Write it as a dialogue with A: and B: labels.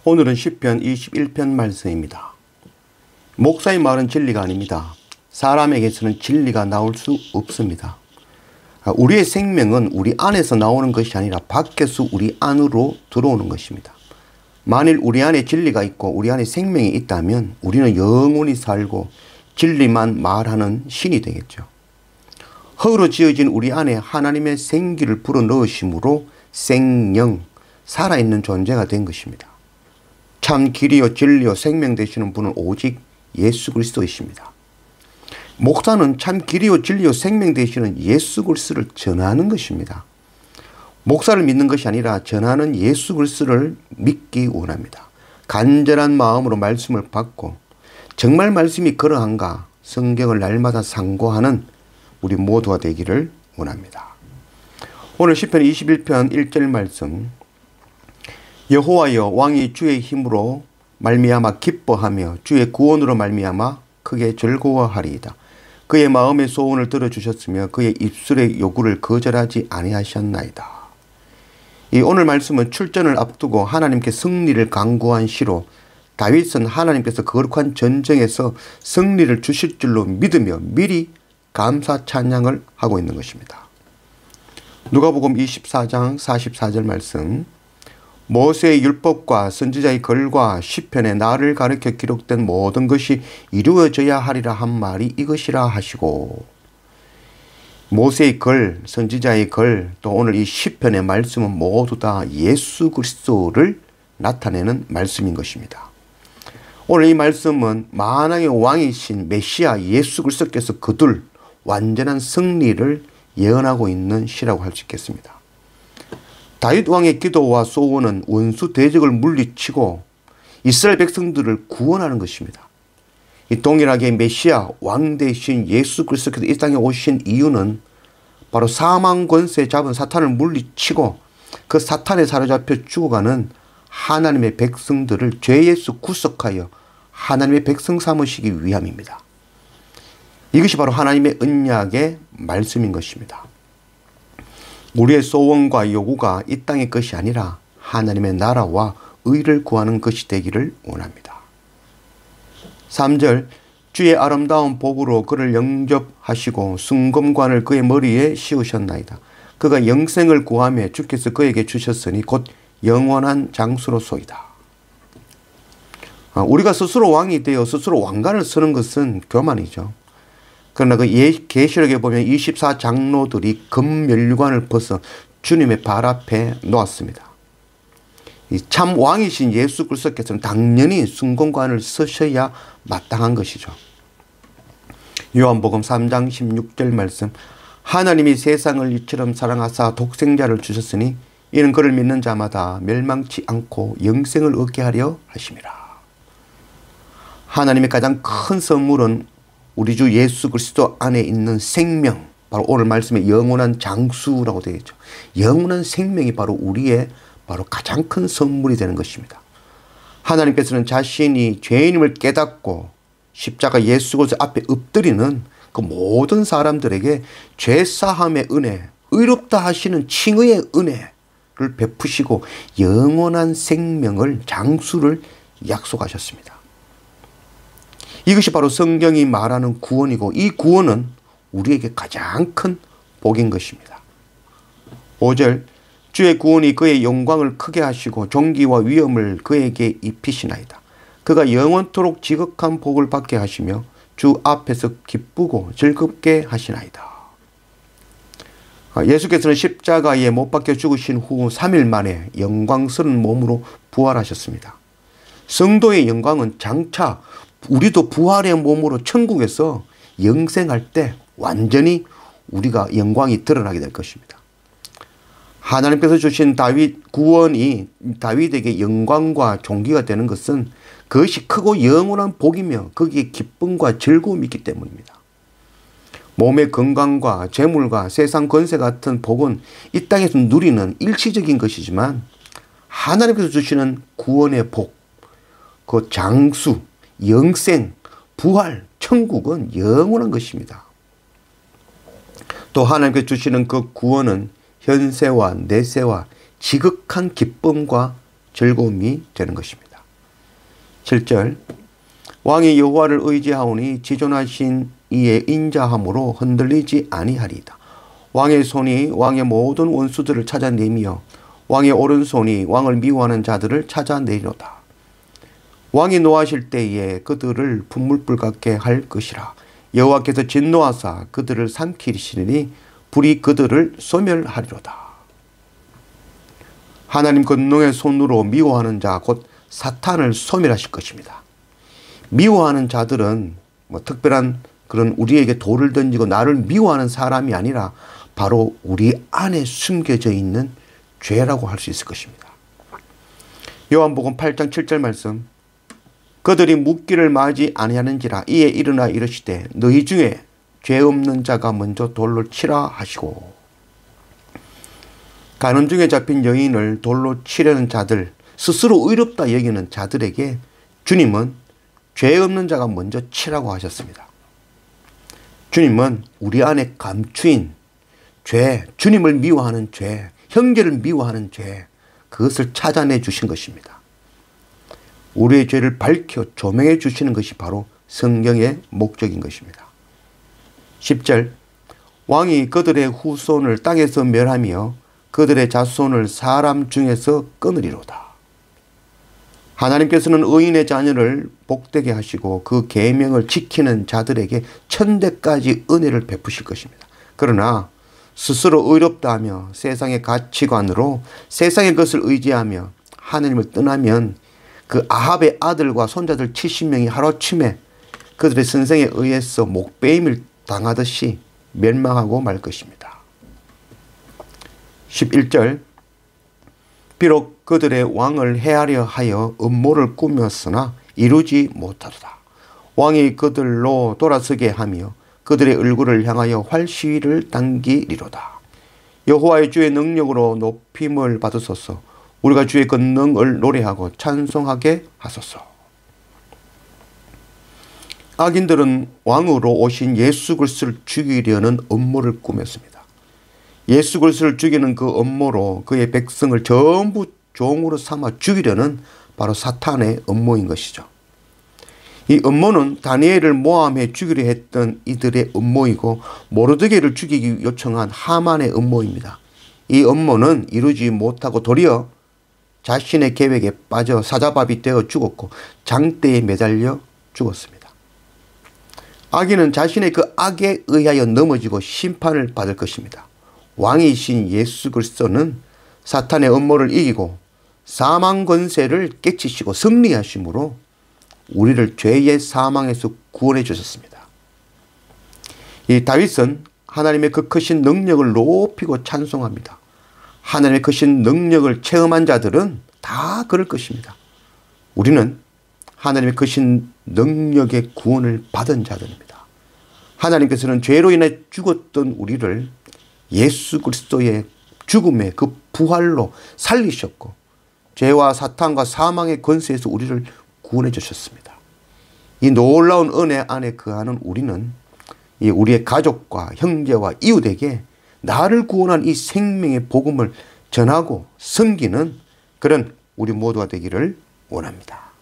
A: 오늘은 시편 21편 말씀입니다. 목사의 말은 진리가 아닙니다. 사람에게서는 진리가 나올 수 없습니다. 우리의 생명은 우리 안에서 나오는 것이 아니라 밖에서 우리 안으로 들어오는 것입니다. 만일 우리 안에 진리가 있고 우리 안에 생명이 있다면 우리는 영원히 살고 진리만 말하는 신이 되겠죠. 흙으로 지어진 우리 안에 하나님의 생기를 불어넣으심으로 생명, 살아있는 존재가 된 것입니다. 참 길이요 진리요 생명 되시는 분은 오직 예수 그리스도이십니다. 목사는 참 길이요 진리요 생명 되시는 예수 그리스도를 전하는 것입니다. 목사를 믿는 것이 아니라 전하는 예수 그리스도를 믿기 원합니다. 간절한 마음으로 말씀을 받고 정말 말씀이 그러한가 성경을 날마다 상고하는 우리 모두가 되기를 원합니다. 오늘 시편 21편 1절 말씀, 여호와여 왕이 주의 힘으로 말미암아 기뻐하며 주의 구원으로 말미암아 크게 즐거워하리이다. 그의 마음의 소원을 들어주셨으며 그의 입술의 요구를 거절하지 아니하셨나이다. 이 오늘 말씀은 출전을 앞두고 하나님께 승리를 강구한 시로 다윗은 하나님께서 거룩한 전쟁에서 승리를 주실 줄로 믿으며 미리 감사 찬양을 하고 있는 것입니다. 누가복음 24장 44절 말씀, 모세의 율법과 선지자의 글과 시편에 나를 가르쳐 기록된 모든 것이 이루어져야 하리라 한 말이 이것이라 하시고, 모세의 글, 선지자의 글, 또 오늘 이 시편의 말씀은 모두 다 예수 그리스도를 나타내는 말씀인 것입니다. 오늘 이 말씀은 만왕의 왕이신 메시아 예수 그리스도께서 거둘 완전한 승리를 예언하고 있는 시라고 할 수 있겠습니다. 다윗 왕의 기도와 소원은 원수 대적을 물리치고 이스라엘 백성들을 구원하는 것입니다. 이 동일하게 메시아 왕 대신 예수 그리스도께서 이 땅에 오신 이유는 바로 사망 권세 잡은 사탄을 물리치고 그 사탄에 사로잡혀 죽어가는 하나님의 백성들을 죄에서 구속하여 하나님의 백성 삼으시기 위함입니다. 이것이 바로 하나님의 언약의 말씀인 것입니다. 우리의 소원과 요구가 이 땅의 것이 아니라 하나님의 나라와 의를 구하는 것이 되기를 원합니다. 3절, 주의 아름다운 복으로 그를 영접하시고 순금관을 그의 머리에 씌우셨나이다. 그가 영생을 구하며 주께서 그에게 주셨으니 곧 영원한 장수로소이다. 우리가 스스로 왕이 되어 스스로 왕관을 쓰는 것은 교만이죠. 그러나 그 계시록에 보면 24장로들이 금멸관을 벗어 주님의 발 앞에 놓았습니다. 참 왕이신 예수 그리스도께서는 당연히 순금관을 쓰셔야 마땅한 것이죠. 요한복음 3장 16절 말씀, 하나님이 세상을 이처럼 사랑하사 독생자를 주셨으니 이는 그를 믿는 자마다 멸망치 않고 영생을 얻게 하려 하심이라. 하나님의 가장 큰 선물은 우리 주 예수 그리스도 안에 있는 생명, 바로 오늘 말씀에 영원한 장수라고 되어 있죠. 영원한 생명이 바로 우리의 바로 가장 큰 선물이 되는 것입니다. 하나님께서는 자신이 죄인임을 깨닫고 십자가 예수 그리스도 앞에 엎드리는 그 모든 사람들에게 죄사함의 은혜, 의롭다 하시는 칭의의 은혜를 베푸시고 영원한 생명을, 장수를 약속하셨습니다. 이것이 바로 성경이 말하는 구원이고 이 구원은 우리에게 가장 큰 복인 것입니다. 5절, 주의 구원이 그의 영광을 크게 하시고 존귀와 위엄을 그에게 입히시나이다. 그가 영원토록 지극한 복을 받게 하시며 주 앞에서 기쁘고 즐겁게 하시나이다. 예수께서는 십자가에 못 박혀 죽으신 후 3일 만에 영광스러운 몸으로 부활하셨습니다. 성도의 영광은 장차 우리도 부활의 몸으로 천국에서 영생할 때 완전히 우리가 영광이 드러나게 될 것입니다. 하나님께서 주신 다윗 구원이 다윗에게 영광과 존귀가 되는 것은 그것이 크고 영원한 복이며 거기에 기쁨과 즐거움이 있기 때문입니다. 몸의 건강과 재물과 세상 권세 같은 복은 이 땅에서 누리는 일시적인 것이지만 하나님께서 주시는 구원의 복, 그 장수, 영생, 부활, 천국은 영원한 것입니다. 또 하나님께서 주시는 그 구원은 현세와 내세와 지극한 기쁨과 즐거움이 되는 것입니다. 7절 왕이 여호와를 의지하오니 지존하신 이의 인자함으로 흔들리지 아니하리이다. 왕의 손이 왕의 모든 원수들을 찾아내며 왕의 오른손이 왕을 미워하는 자들을 찾아내리로다. 왕이 노하실 때에 그들을 분물불 같게 할 것이라. 여호와께서 진노하사 그들을 삼키시리니 불이 그들을 소멸하리로다. 하나님 권능의 손으로 미워하는 자 곧 사탄을 소멸하실 것입니다. 미워하는 자들은 특별한 그런 우리에게 돌을 던지고 나를 미워하는 사람이 아니라 바로 우리 안에 숨겨져 있는 죄라고 할 수 있을 것입니다. 요한복음 8장 7절 말씀 그들이 묻기를 마지 아니하는지라 이에 일어나 이르시되 너희 중에 죄 없는 자가 먼저 돌로 치라 하시고 간음 중에 잡힌 여인을 돌로 치려는 자들 스스로 의롭다 여기는 자들에게 주님은 죄 없는 자가 먼저 치라고 하셨습니다. 주님은 우리 안에 감추인 죄, 주님을 미워하는 죄, 형제를 미워하는 죄 그것을 찾아내 주신 것입니다. 우리의 죄를 밝혀 조명해 주시는 것이 바로 성경의 목적인 것입니다. 10절 왕이 그들의 후손을 땅에서 멸하며 그들의 자손을 사람 중에서 끊으리로다. 하나님께서는 의인의 자녀를 복되게 하시고 그 계명을 지키는 자들에게 천대까지 은혜를 베푸실 것입니다. 그러나 스스로 의롭다 하며 세상의 가치관으로 세상의 것을 의지하며 하나님을 떠나면 그 아합의 아들과 손자들 70명이 하루아침에 그들의 선생에 의해서 목베임을 당하듯이 멸망하고 말 것입니다. 11절 비록 그들의 왕을 해하려 하여 음모를 꾸몄으나 이루지 못하도다. 왕이 그들로 돌아서게 하며 그들의 얼굴을 향하여 활시위를 당기리로다. 여호와의 주의 능력으로 높임을 받으소서. 우리가 주의 권능을 노래하고 찬송하게 하소서. 악인들은 왕으로 오신 예수 그리스도를 죽이려는 음모를 꾸몄습니다. 예수 그리스도를 죽이는 그 음모로 그의 백성을 전부 종으로 삼아 죽이려는 바로 사탄의 음모인 것이죠. 이 음모는 다니엘을 모함해 죽이려 했던 이들의 음모이고 모르드게를 죽이기 요청한 하만의 음모입니다. 이 음모는 이루지 못하고 도리어 자신의 계획에 빠져 사자밥이 되어 죽었고 장대에 매달려 죽었습니다. 악인은 자신의 그 악에 의하여 넘어지고 심판을 받을 것입니다. 왕이신 예수 그리스도는 사탄의 음모를 이기고 사망 권세를 깨치시고 승리하심으로 우리를 죄의 사망에서 구원해 주셨습니다. 이 다윗은 하나님의 그 크신 능력을 높이고 찬송합니다. 하나님의 크신 능력을 체험한 자들은 다 그럴 것입니다. 우리는 하나님의 크신 능력의 구원을 받은 자들입니다. 하나님께서는 죄로 인해 죽었던 우리를 예수 그리스도의 죽음의 그 부활로 살리셨고 죄와 사탄과 사망의 권세에서 우리를 구원해 주셨습니다. 이 놀라운 은혜 안에 거하는 우리는 우리의 가족과 형제와 이웃에게 나를 구원한 이 생명의 복음을 전하고 섬기는 그런 우리 모두가 되기를 원합니다.